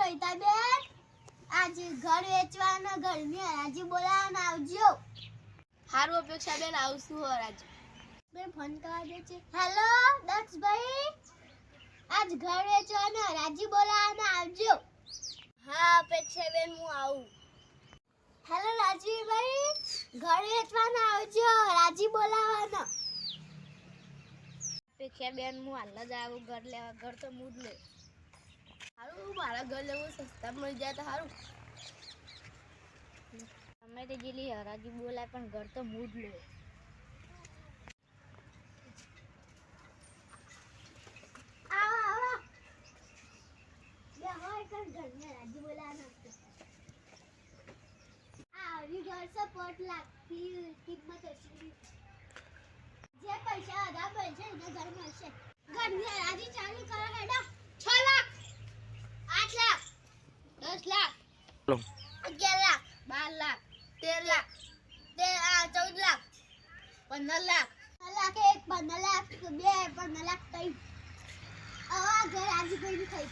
કઈતા બેન આજે ઘર વેચવાના ઘરની હરાજી બોલાવવાના આવજો. હારું અપેક્ષા બેન આવશું હરાજી. મેં ફોન કરવા દે છે. હેલો દક્ષભાઈ, આજ ઘર વેચવાના હરાજી બોલાવવાના આવજો. હા અપેક્ષા બેન હું આવું. હેલો રાજવીભાઈ, ઘર વેચવાના આવજો, હરાજી બોલાવવાના. અપેક્ષા બેન હું હાલ જ આવું ઘર લેવા. ઘર તો હું જ લે. હારું મારા ઘર લેવું સસ્તા મળી જાય તો સારું. તમે તે જેટલી હરાજી બોલાય પણ ઘર તો હું જ લે. આવો આવો બે હોય કર ઘરની હરાજી બોલાવવાના. આવી ઘર છે 5 લાખની કિંમત હશે. જે પૈસા વધારે બનશે એને ઘર મળશે. ઘરની હરાજી ચાલુ કરો હેડો. 6 લાખ 8 લાખ 10 લાખ 11 લાખ 12 લાખ 13 લાખ 14 લાખ 15 લાખ 1 15 લાખ 2 15 લાખ 3. આવા ઘર આજે કોઈ થઈ.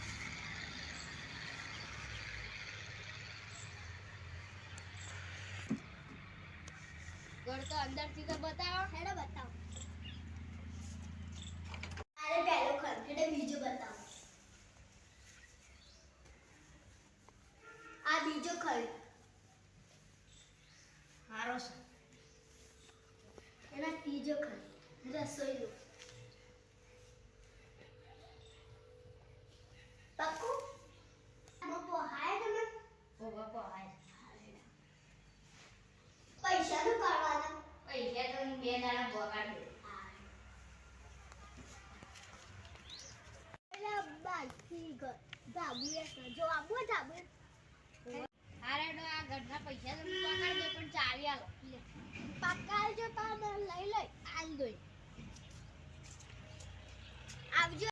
ઘર તો અંદરથી તો બતાવો. હેડો બતાવો. અરે પહેલો ઘર હેડો બીજો બતાવો. આ બીજો ઘર હારો છે. એના ત્રીજો ઘર રસોઈનો. પક્કુ મો હાય તમે પોહાય. પૈસાનું કરવાના. પૈસા તો હું 2 દાડા પગાર દે. એટલે બાકી ઘર ધાબુએ જો આબુ ધાબુ. હારેડો આ ઘરના પૈસા તો હું પગાર દે પણ ચાવી આલો. પક્કા જો તમે લઈ લઈ